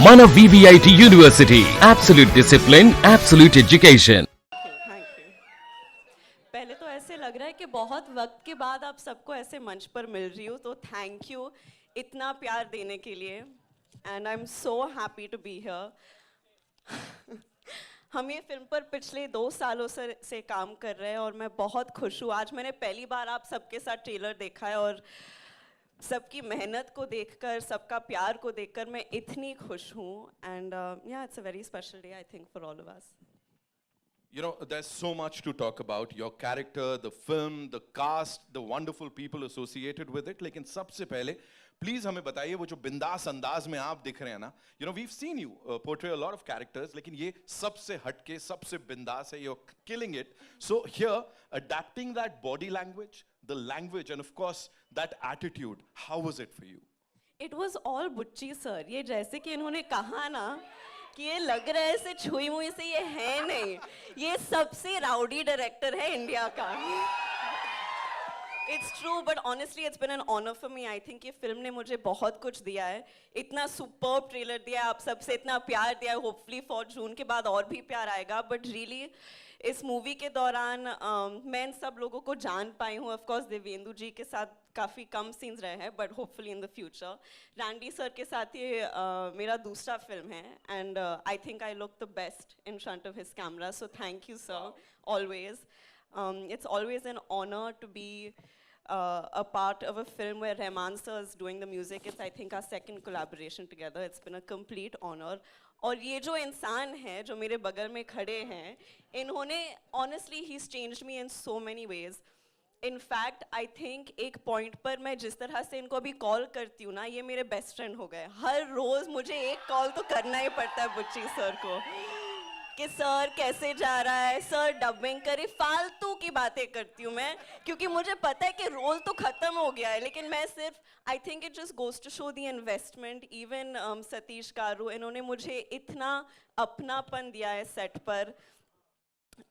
Mana VVIT University. Absolute discipline, absolute education. Thank you. पहले तो ऐसे लग रहा है कि बहुत वक्त के बाद आप सबको ऐसे मंच पर मिल रही हूँ, तो थैंक यू इतना प्यार देने के लिए and I am so happy to be here. हम ये फिल्म पर पिछले 2 सालों से काम कर रहे हैं और मैं बहुत खुश हूँ। आज मैंने पहली बार आप सबके साथ ट्रेलर देखा है और सबकी मेहनत को देखकर, सबका प्यार को देखकर मैं इतनी खुश हूँ एंड या it's a very special day I think for all of us. You know, there's so much to talk about. Your character, the film, the cast, the wonderful people associated with it. लेकिन सबसे पहले please हमें बताइए वो जो बिंदास अंदाज में आप दिख रहे हैं ना, you know, we've seen you portray a lot of characters, लेकिन ये सबसे हटके, सबसे बिंदास है. You're killing it. So here, adapting that body language, the language, and of course that attitude, how was it for you? It was all बुच्ची sir. ये जैसे कि इन्होंने कहा ना कि ये लग रहा है ऐसे छुई मुई से, ये है नहीं, ये सबसे राउडी डायरेक्टर है इंडिया का. It's true, but honestly it's been an honor for me. I think ये फिल्म ने मुझे बहुत कुछ दिया है. इतना सुपर्ब ट्रेलर दिया है, आप सबसे इतना प्यार दिया है. होपफुली फॉर जून के बाद और भी प्यार आएगा. बट रियली इस मूवी के दौरान मैं इन सब लोगों को जान पाई हूँ. ऑफ कोर्स देवेंदु जी के साथ काफ़ी कम सीन्स रहे हैं, but hopefully in the future. Randy sir के साथ ये मेरा दूसरा फिल्म है and I think I look the best in front of his camera. So thank you sir, always. It's always an honor to be a part of a film where Rahman sir is doing the music. It's I think our second collaboration together. It's been a complete honor. और ये जो इंसान है जो मेरे बगल में खड़े हैं, इन्होंने honestly he's changed me in so many ways. In fact, I think एक पॉइंट पर मैं जिस तरह से इनको अभी कॉल करती हूँ ना, ये मेरे बेस्ट फ्रेंड हो गए. हर रोज मुझे एक कॉल तो करना ही पड़ता है बुच्ची सर को कि सर कैसे जा रहा है, सर डबिंग करे. फालतू की बातें करती हूँ मैं, क्योंकि मुझे पता है कि रोल तो खत्म हो गया है, लेकिन मैं सिर्फ I think it just goes to show the investment. Even Satish Karu, इन्होंने मुझे इतना अपनापन दिया है सेट पर.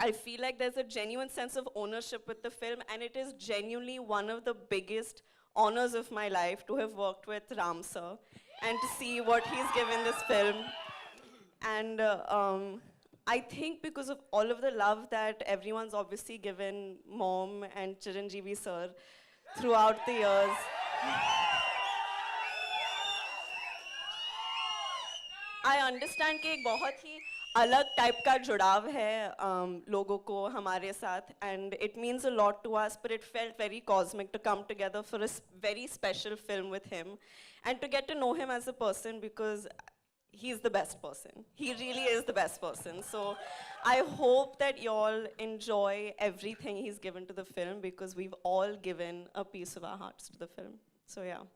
I feel like there's a genuine sense of ownership with the film, and it is genuinely one of the biggest honors of my life to have worked with Ram sir and to see what he's given this film. And I think because of all of the love that everyone's obviously given Mom and Chiranjeevi sir throughout the years, I understand कि एक बहुत ही अलग type का जुड़ाव है लोगों को हमारे साथ, and it means a lot to us, but it felt very cosmic to come together for a very special film with him and to get to know him as a person, because he's the best person. He really is the best person. So I hope that you all enjoy everything he's given to the film, because we've all given a piece of our hearts to the film. So yeah.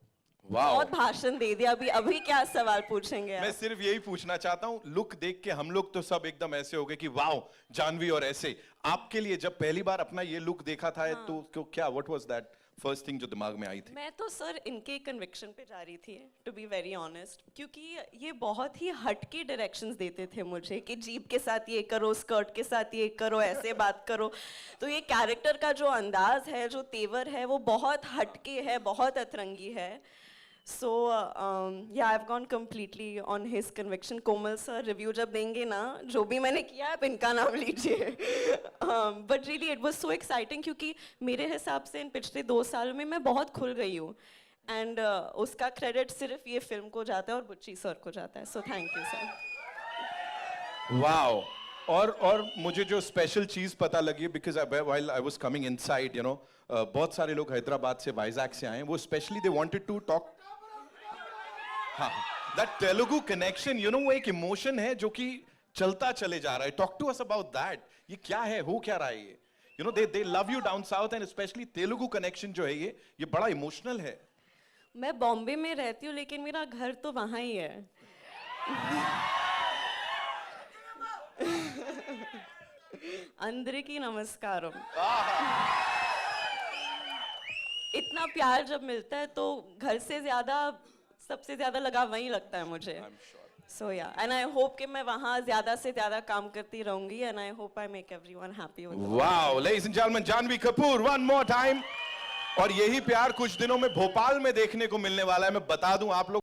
बहुत भाषण दे दिया. अभी क्या सवाल पूछेंगे? मैं सिर्फ यही पूछना चाहता हूँ, लुक देख के हम लोग तो सब एकदम ऐसे हो गए कि वाओ जानवी. और ऐसे आपके लिए जब पहली बार अपना ये लुक देखा था, हाँ. तो क्या what was that first thing जो दिमाग में आई थी? मैं तो सर इनके कन्विक्शन पे जा रही थी, टू बी वेरी ऑनेस्ट, क्योंकि ये बहुत ही हटके डायरेक्शंस देते थे मुझे कि जीप के साथ ये करो, स्कर्ट के साथ ये करो, ऐसे बात करो. तो ये कैरेक्टर का जो अंदाज है, जो तेवर है, वो बहुत हटके है, बहुत अतरंगी है. So yeah, I've gone completely on his conviction. Komal sir review जब देंगे ना, जो भी मैंने किया आप इनका नाम लीजिए. But really it was so exciting, क्योंकि मेरे हिसाब से इन पिछले 2 सालों में मैं बहुत खुल गई हूँ, and उसका क्रेडिट सिर्फ ये फिल्म को जाता है और बुच्ची सर को जाता है. So thank you sir. Wow. और मुझे जो स्पेशल चीज पता लगी, because while I was coming inside, you know, बहुत सारे लोग हैदराबाद से, वाइजैक से आए. वो specially they wanted to talk. हाँ, that Telugu connection, you know, वो एक इमोशन है जो कि चलता चले जा रहा है. Talk to us about that. ये क्या है, हो क्या रहा है ये? You know, they love you down south, and especially Telugu connection जो है ये बड़ा इमोशनल है. मैं बॉम्बे में रहती हूँ, लेकिन मेरा घर तो वहाँ ही है. अंदरिकी नमस्कारम. इतना प्यार जब मिलता है तो घर से ज्यादा, सबसे ज्यादा लगाव वहीं लगता है मुझे. So yeah, and I hope कि मैं वहाँ ज्यादा से ज्यादा काम करती रहूंगी, and I hope I make everyone happy with it. Wow, ladies and gentlemen, Janhvi Kapoor, one more time. और यही प्यार कुछ दिनों में भोपाल में देखने को मिलने वाला है. मैं बता दूं आप लोग